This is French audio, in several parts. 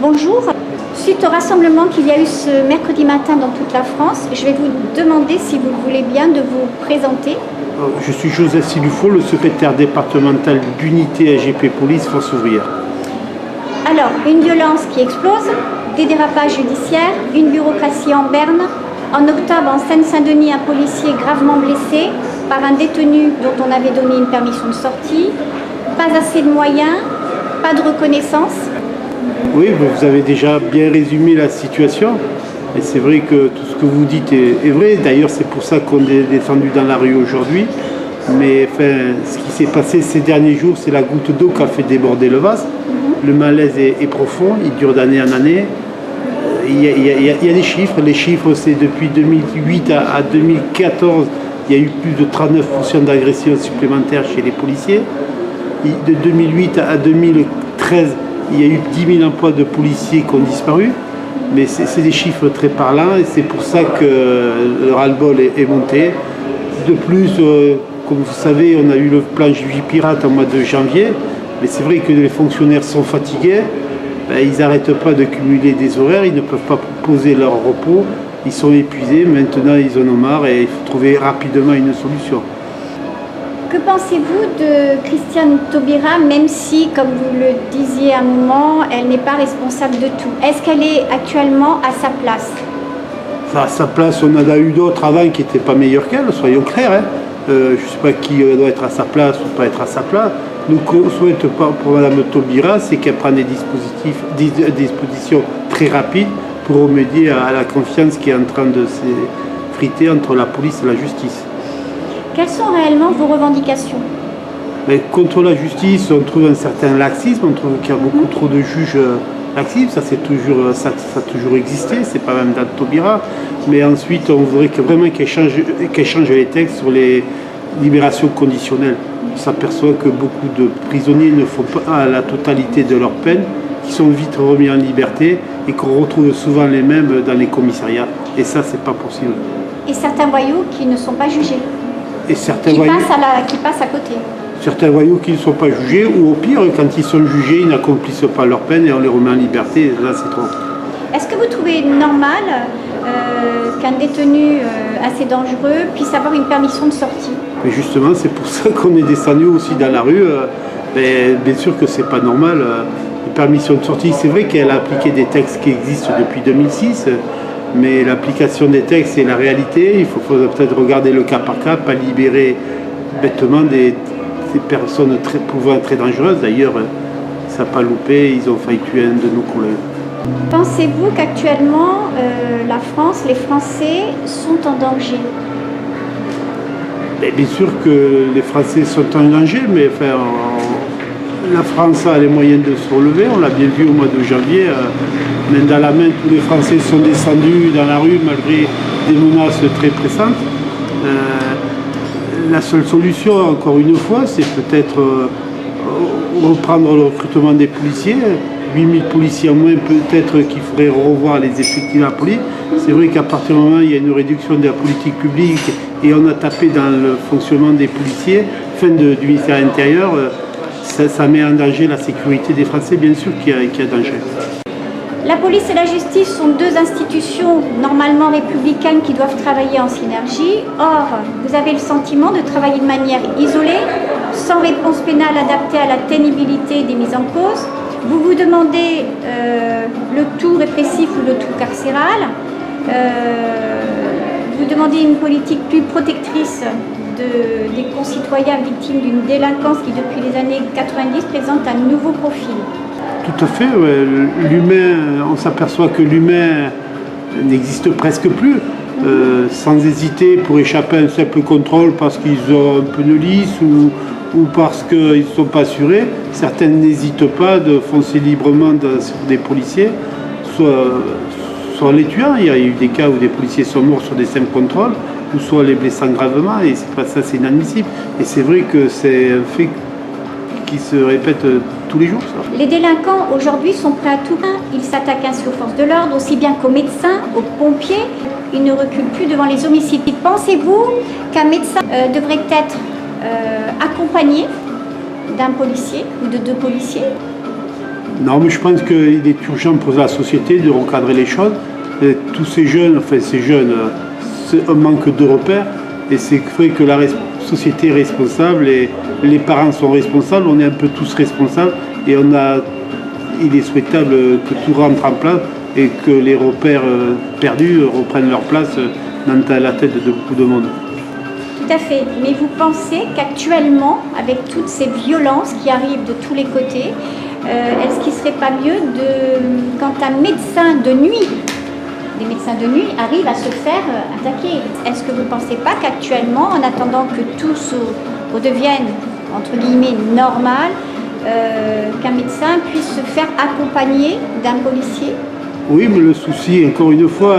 Bonjour. Suite au rassemblement qu'il y a eu ce mercredi matin dans toute la France, je vais vous demander, si vous le voulez bien, de vous présenter. Je suis Joseph Silufo, le secrétaire départemental d'unité AGP Police Force ouvrière. Alors, une violence qui explose, des dérapages judiciaires, une bureaucratie en berne. En octobre, en Seine-Saint-Denis, un policier gravement blessé par un détenu dont on avait donné une permission de sortie. Pas assez de moyens, pas de reconnaissance. Oui, vous avez déjà bien résumé la situation. Et c'est vrai que tout ce que vous dites est vrai. D'ailleurs, c'est pour ça qu'on est descendu dans la rue aujourd'hui. Mais enfin, ce qui s'est passé ces derniers jours, c'est la goutte d'eau qui a fait déborder le vase. Le malaise est profond, il dure d'année en année. Il y a des chiffres. Les chiffres, c'est depuis 2008 à 2014, il y a eu plus de 39% d'agressions supplémentaires chez les policiers. De 2008 à 2013, il y a eu 10 000 emplois de policiers qui ont disparu. Mais c'est des chiffres très parlants et c'est pour ça que le ras-le-bol est monté. De plus, comme vous savez, on a eu le plan Vigipirate au mois de janvier. Mais c'est vrai que les fonctionnaires sont fatigués. Ils n'arrêtent pas de cumuler des horaires, ils ne peuvent pas poser leur repos. Ils sont épuisés, maintenant ils en ont marre et il faut trouver rapidement une solution. Que pensez-vous de Christiane Taubira, même si, comme vous le disiez à un moment, elle n'est pas responsable de tout? Est-ce qu'elle est actuellement à sa place? À sa place, on en a eu d'autres avant qui n'étaient pas meilleurs qu'elle, soyons clairs. Je ne sais pas qui doit être à sa place ou pas être à sa place. Nous, ce qu'on ne souhaite pas pour Mme Taubira, c'est qu'elle prenne des dispositions très rapides pour remédier à la confiance qui est en train de s'effriter entre la police et la justice. Quelles sont réellement vos revendications? Mais contre la justice, on trouve un certain laxisme, on trouve qu'il y a beaucoup trop de juges laxistes, ça a toujours existé, c'est pas même Mme Taubira. Mais ensuite, on voudrait vraiment qu'elle change les textes sur les libérations conditionnelles. On s'aperçoit que beaucoup de prisonniers ne font pas la totalité de leur peine, qui sont vite remis en liberté et qu'on retrouve souvent les mêmes dans les commissariats. Et ça, c'est pas possible. Et certains voyous qui ne sont pas jugés, et certains qui passent à côté. Certains voyous qui ne sont pas jugés, ou au pire, quand ils sont jugés, ils n'accomplissent pas leur peine et on les remet en liberté. Là, c'est trop. Est-ce que vous trouvez normal qu'un détenu assez dangereux puisse avoir une permission de sortie? Mais justement, c'est pour ça qu'on est descendu aussi dans la rue. Bien sûr que c'est pas normal. Une permission de sortie, c'est vrai qu'elle a appliqué des textes qui existent depuis 2006, mais l'application des textes et la réalité, il faut peut-être regarder le cas par cas, pas libérer bêtement des personnes pouvant être très dangereuses. D'ailleurs, ça n'a pas loupé, ils ont failli tuer un de nos collègues. Pensez-vous qu'actuellement, la France, les Français sont en danger? Bien sûr que les Français sont en danger, mais enfin, la France a les moyens de se relever. On l'a bien vu au mois de janvier. Main dans la main, tous les Français sont descendus dans la rue malgré des menaces très pressantes. La seule solution, encore une fois, c'est peut-être reprendre le recrutement des policiers. 8000 policiers en moins, peut-être qu'il faudrait revoir les effectifs de la police. C'est vrai qu'à partir du moment où il y a une réduction de la politique publique et on a tapé dans le fonctionnement des policiers, du ministère de l'Intérieur, ça met en danger la sécurité des Français, bien sûr qu'il y a danger. La police et la justice sont deux institutions normalement républicaines qui doivent travailler en synergie. Or, vous avez le sentiment de travailler de manière isolée, sans réponse pénale adaptée à la pénibilité des mises en cause. Vous vous demandez le tout répressif ou le tout carcéral. Vous demandez une politique plus protectrice des concitoyens victimes d'une délinquance qui, depuis les années 90, présente un nouveau profil. Tout à fait. Ouais. L'humain, on s'aperçoit que l'humain n'existe presque plus. Sans hésiter pour échapper à un simple contrôle parce qu'ils ont un pneu lisse ou parce qu'ils ne sont pas assurés. Certains n'hésitent pas de foncer librement sur des policiers, soit en les tuant. Il y a eu des cas où des policiers sont morts sur des simples contrôles, ou soit les blessant gravement, et c'est inadmissible. Et c'est vrai que c'est un fait qui se répète tous les jours. Ça. Les délinquants aujourd'hui sont prêts à tout. Ils s'attaquent ainsi aux forces de l'ordre, aussi bien qu'aux médecins, aux pompiers. Ils ne reculent plus devant les homicides. Pensez-vous qu'un médecin devrait être accompagné d'un policier ou de deux policiers? Non, mais je pense qu'il est urgent pour la société de recadrer les choses. Et tous ces jeunes, c'est un manque de repères. Et c'est vrai que la société est responsable et les parents sont responsables. On est un peu tous responsables. Et il est souhaitable que tout rentre en place et que les repères perdus reprennent leur place dans la tête de beaucoup de monde. Tout à fait. Mais vous pensez qu'actuellement, avec toutes ces violences qui arrivent de tous les côtés, est-ce qu'il ne serait pas mieux quand un médecin de nuit, des médecins de nuit arrivent à se faire attaquer? Est-ce que vous ne pensez pas qu'actuellement, en attendant que tout redevienne, entre guillemets, normal, qu'un médecin puisse se faire accompagner d'un policier? Oui, mais le souci, encore une fois,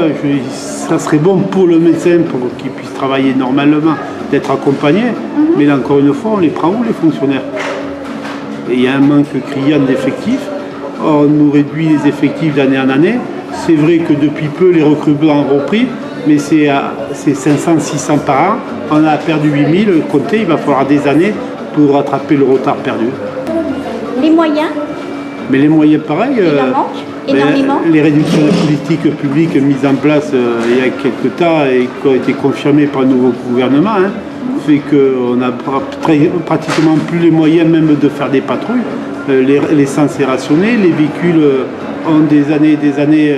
ça serait bon pour le médecin pour qu'il puisse travailler normalement, d'être accompagné. Mais là, encore une fois, on les prend où, les fonctionnaires? Et il y a un manque criant d'effectifs. On nous réduit les effectifs d'année en année. C'est vrai que depuis peu, les recrutements ont repris, mais c'est 500-600 par an. On a perdu 8000. Comptez, il va falloir des années pour rattraper le retard perdu. Les moyens? Mais les moyens, pareil. Il en manque énormément. Les réductions de politiques publiques mises en place il y a quelques temps et qui ont été confirmées par le nouveau gouvernement, fait qu'on n'a pratiquement plus les moyens même de faire des patrouilles. L'essence est rationnée, les véhicules ont des années.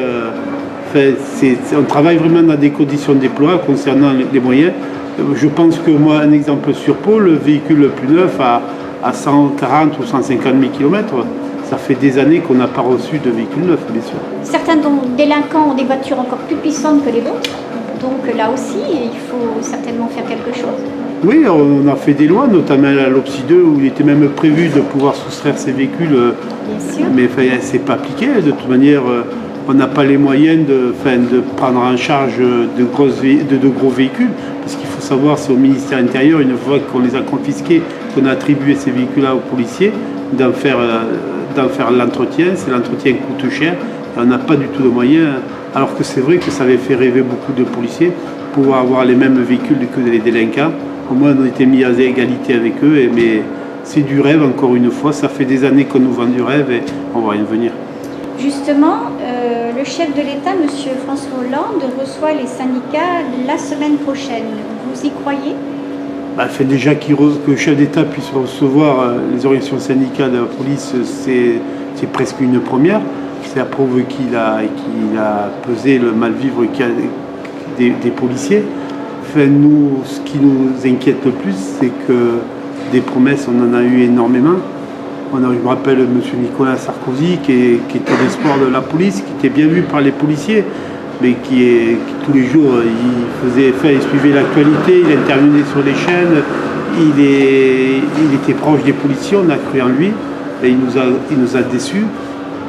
On travaille vraiment dans des conditions de déploiement concernant les moyens. Je pense que moi, un exemple sur Pau, le véhicule le plus neuf à 140 ou 150 000 km. Ça fait des années qu'on n'a pas reçu de véhicule neuf, bien sûr. Certains délinquants ont des voitures encore plus puissantes que les vôtres. Donc là aussi, il faut certainement faire quelque chose. Oui, on a fait des lois, notamment la LOPSI 2, où il était même prévu de pouvoir soustraire ces véhicules. Bien sûr. Mais c'est pas appliqué. De toute manière, on n'a pas les moyens de prendre en charge de gros véhicules. Parce qu'il faut savoir, c'est au ministère intérieur, une fois qu'on les a confisqués, qu'on a attribué ces véhicules-là aux policiers, d'en faire l'entretien. L'entretien coûte cher. On n'a pas du tout de moyens. Alors que c'est vrai que ça avait fait rêver beaucoup de policiers, pouvoir avoir les mêmes véhicules que les délinquants. Au moins, on a été mis à égalité avec eux. Mais c'est du rêve, encore une fois. Ça fait des années qu'on nous vend du rêve et on va y venir. Justement, le chef de l'État, M. François Hollande, reçoit les syndicats la semaine prochaine. Vous y croyez? Déjà que le chef d'État puisse recevoir les organisations syndicales de la police, c'est presque une première. C'est la preuve qu'il a pesé le mal-vivre des policiers. Nous, ce qui nous inquiète le plus, c'est que des promesses, on en a eu énormément. Je me rappelle M. Nicolas Sarkozy, qui était l'espoir de la police, qui était bien vu par les policiers, mais qui tous les jours, il suivait l'actualité, il intervenait sur les chaînes, il était proche des policiers, on a cru en lui, et il nous a déçus.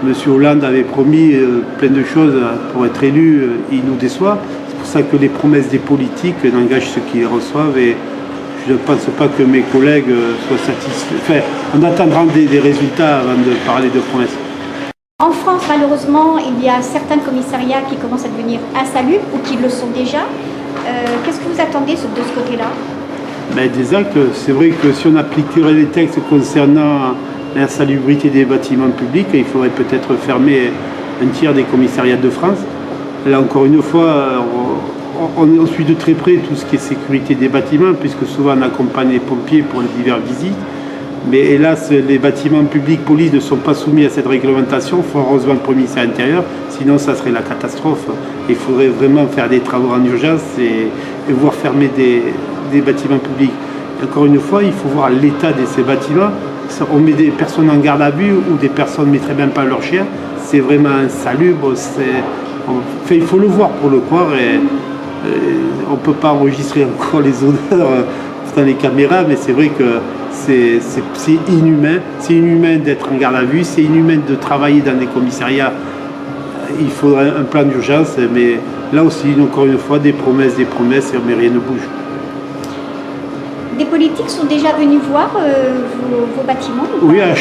M. Hollande avait promis plein de choses pour être élu, il nous déçoit. C'est pour ça que les promesses des politiques n'engagent ceux qui les reçoivent, et je ne pense pas que mes collègues soient satisfaits. On attendra des résultats avant de parler de promesses. En France, malheureusement, il y a certains commissariats qui commencent à devenir insalubres ou qui le sont déjà. Qu'est-ce que vous attendez de ce côté-là? Des actes, c'est vrai que si on appliquerait les textes concernant l'insalubrité des bâtiments publics, il faudrait peut-être fermer un tiers des commissariats de France. Là, encore une fois, on suit de très près tout ce qui est sécurité des bâtiments, puisque souvent on accompagne les pompiers pour les diverses visites. Mais hélas, les bâtiments publics, police, ne sont pas soumis à cette réglementation. Il faut heureusement le commissaire intérieur, sinon ça serait la catastrophe. Il faudrait vraiment faire des travaux en urgence et voir fermer des bâtiments publics. Et encore une fois, il faut voir l'état de ces bâtiments. On met des personnes en garde à vue ou des personnes ne mettraient même pas leurs chiens. C'est vraiment insalubre. Il faut le voir pour le croire. Et on ne peut pas enregistrer encore les odeurs dans les caméras, mais c'est vrai que c'est inhumain. C'est inhumain d'être en garde à vue, c'est inhumain de travailler dans des commissariats. Il faudrait un plan d'urgence, mais là aussi, encore une fois, des promesses, mais rien ne bouge. Des politiques sont déjà venus voir vos bâtiments? Oui, à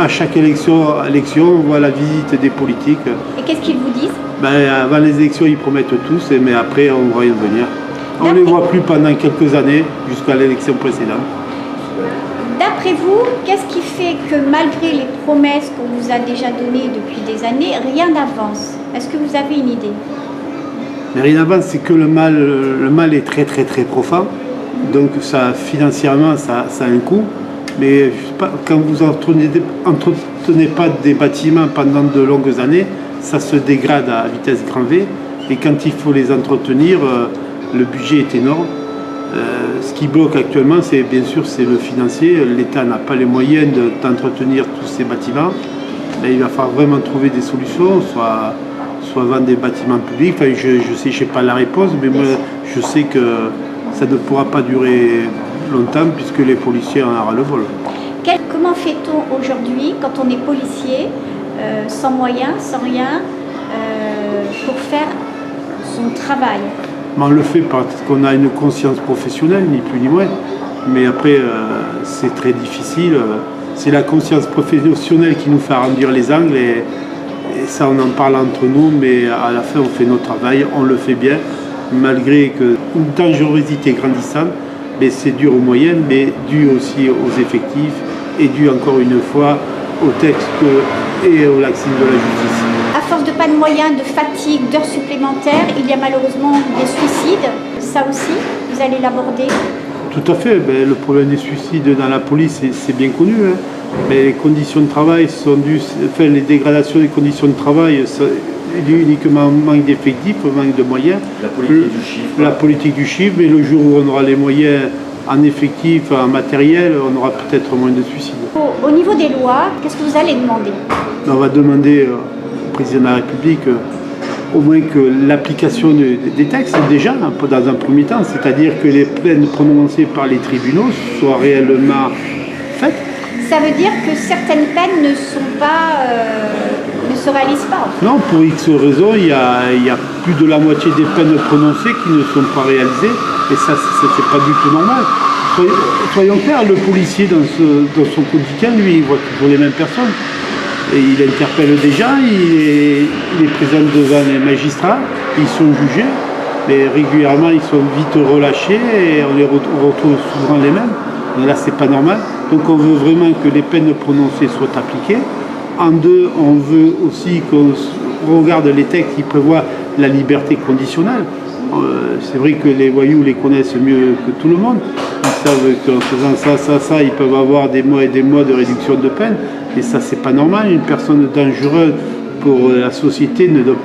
chaque élection, on voit la visite des politiques. Et qu'est-ce qu'ils vous disent? Avant les élections, ils promettent tous, mais après, on va y venir. On ne les voit plus pendant quelques années, jusqu'à l'élection précédente. D'après vous, qu'est-ce qui fait que malgré les promesses qu'on vous a déjà données depuis des années, rien n'avance? Est-ce que vous avez une idée? Mais rien n'avance, c'est que le mal est très très très profond. Donc ça, financièrement, ça a un coût. Mais je sais pas, quand vous entretenez pas des bâtiments pendant de longues années, ça se dégrade à vitesse grand V. Et quand il faut les entretenir, le budget est énorme. Ce qui bloque actuellement, c'est bien sûr c'est le financier. L'État n'a pas les moyens d'entretenir tous ces bâtiments. Là, il va falloir vraiment trouver des solutions, soit vendre des bâtiments publics. Enfin, je sais, je n'ai pas la réponse, mais moi, je sais que ça ne pourra pas durer longtemps puisque les policiers en auront le vol. Comment fait-on aujourd'hui quand on est policier, sans moyens, sans rien, pour faire son travail? On le fait parce qu'on a une conscience professionnelle, ni plus ni moins. Mais après, c'est très difficile. C'est la conscience professionnelle qui nous fait arrondir les angles. Et ça, on en parle entre nous, mais à la fin, on fait notre travail, on le fait bien, malgré une dangerosité grandissante. Mais c'est dû aux moyens, mais dû aussi aux effectifs et dû encore une fois au texte et au laxisme de la justice. À force de pas de moyens, de fatigue, d'heures supplémentaires, il y a malheureusement des suicides. Ça aussi, vous allez l'aborder? Tout à fait. Ben, le problème des suicides dans la police, c'est bien connu. Hein. Mais les conditions de travail sont dues, enfin, les dégradations des conditions de travail sont dues uniquement au manque d'effectifs, au manque de moyens. La politique du chiffre. La politique du chiffre, mais le jour où on aura les moyens en effectif, en matériel, on aura peut-être moins de suicides. Au niveau des lois, qu'est-ce que vous allez demander? On va demander au président de la République au moins que l'application des textes, déjà, dans un premier temps, c'est-à-dire que les peines prononcées par les tribunaux soient réellement faites. Ça veut dire que certaines peines ne se réalisent pas. Non, pour X raisons, il y a plus de la moitié des peines prononcées qui ne sont pas réalisées, et ça, c'est pas du tout normal. Soyons clairs, le policier dans son quotidien, lui, il voit toujours les mêmes personnes. Et il interpelle des gens, il est présent devant les magistrats, ils sont jugés, mais régulièrement ils sont vite relâchés et on les retrouve souvent les mêmes. Et là, c'est pas normal. Donc on veut vraiment que les peines prononcées soient appliquées. En deux, on veut aussi qu'on regarde les textes qui prévoient la liberté conditionnelle. C'est vrai que les voyous les connaissent mieux que tout le monde. Ils savent qu'en faisant ça, ils peuvent avoir des mois et des mois de réduction de peine. Et ça, c'est pas normal. Une personne dangereuse pour la société ne doit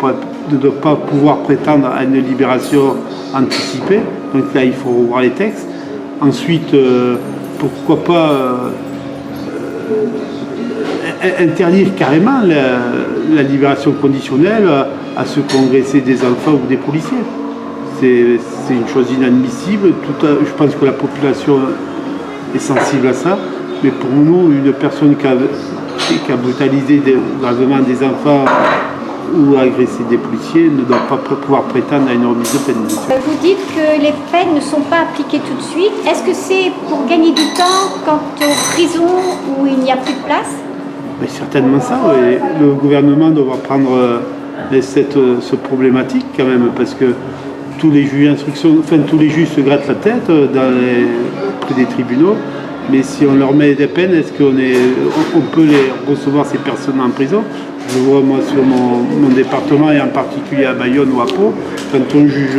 pas pouvoir prétendre à une libération anticipée. Donc là, il faut revoir les textes. Ensuite, pourquoi pas interdire carrément la libération conditionnelle à ceux qui ont agressé des enfants ou des policiers. C'est une chose inadmissible. Je pense que la population est sensible à ça. Mais pour nous, une personne qui a brutalisé gravement des enfants ou agressé des policiers ne doit pas pouvoir prétendre à une remise de peine. Vous dites que les peines ne sont pas appliquées tout de suite. Est-ce que c'est pour gagner du temps quant aux prisons où il n'y a plus de place? Mais certainement ça. Oui. Le gouvernement devra prendre ce problématique quand même, parce que tous les juges tous les juges se grattent la tête près des tribunaux. Mais si on leur met des peines, est-ce qu'on peut recevoir ces personnes en prison? Je vois moi sur mon département et en particulier à Bayonne ou à Pau, quand on juge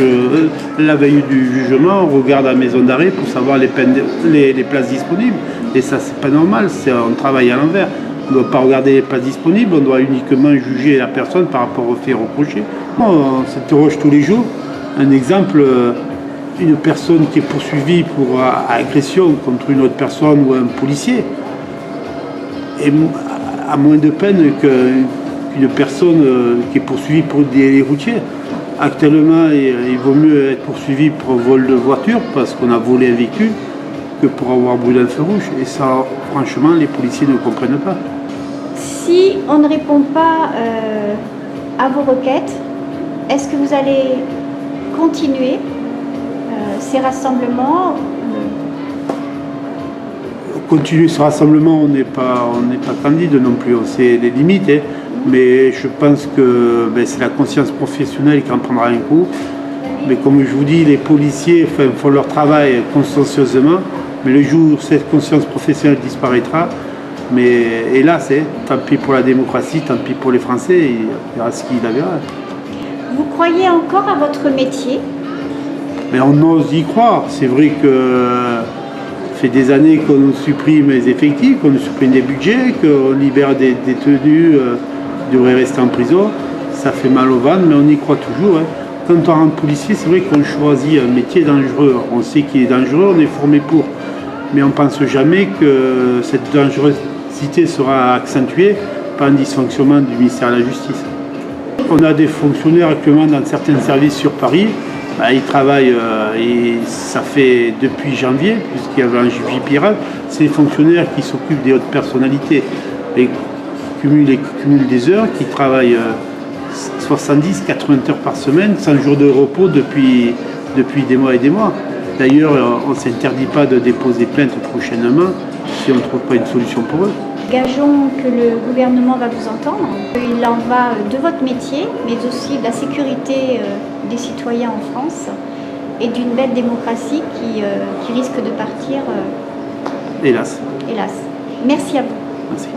la veille du jugement, on regarde à la maison d'arrêt pour savoir les places disponibles. Et ça, c'est pas normal, on travaille à l'envers. On ne doit pas regarder les places disponibles, on doit uniquement juger la personne par rapport aux faits reprochés. On s'interroge tous les jours. Un exemple, une personne qui est poursuivie pour agression contre une autre personne ou un policier a moins de peine qu'une personne qui est poursuivie pour des délits routiers. Actuellement, il vaut mieux être poursuivi pour vol de voiture parce qu'on a volé un véhicule que pour avoir brûlé un feu rouge. Et ça, franchement, les policiers ne comprennent pas. Si on ne répond pas à vos requêtes, est-ce que vous allez continuer ces rassemblements? Continuer ce rassemblement, on n'est pas candide non plus, on sait les limites, hein. Mais je pense que c'est la conscience professionnelle qui en prendra un coup. Mais comme je vous dis, les policiers font leur travail consciencieusement Mais le jour où cette conscience professionnelle disparaîtra, mais hélas, tant pis pour la démocratie, tant pis pour les Français, il verra ce qu'il verra. Vous croyez encore à votre métier? Mais on ose y croire. C'est vrai que ça fait des années qu'on nous supprime les effectifs, qu'on nous supprime des budgets, qu'on libère des détenus qui devraient rester en prison. Ça fait mal au ventre, mais on y croit toujours. Quand on rentre policier, c'est vrai qu'on choisit un métier dangereux. On sait qu'il est dangereux, on est formé pour. Mais on ne pense jamais que cette dangerosité sera accentuée par un dysfonctionnement du ministère de la Justice. On a des fonctionnaires actuellement dans certains services sur Paris. Ils travaillent, et ça fait depuis janvier, puisqu'il y avait un Vigipirate. C'est les fonctionnaires qui s'occupent des hautes personnalités et qui cumulent des heures, qui travaillent 70-80 heures par semaine, sans jour de repos depuis des mois et des mois. D'ailleurs, on ne s'interdit pas de déposer plainte prochainement si on ne trouve pas une solution pour eux. Gageons que le gouvernement va vous entendre. Il en va de votre métier, mais aussi de la sécurité des citoyens en France et d'une belle démocratie qui risque de partir. Hélas. Hélas. Merci à vous. Merci.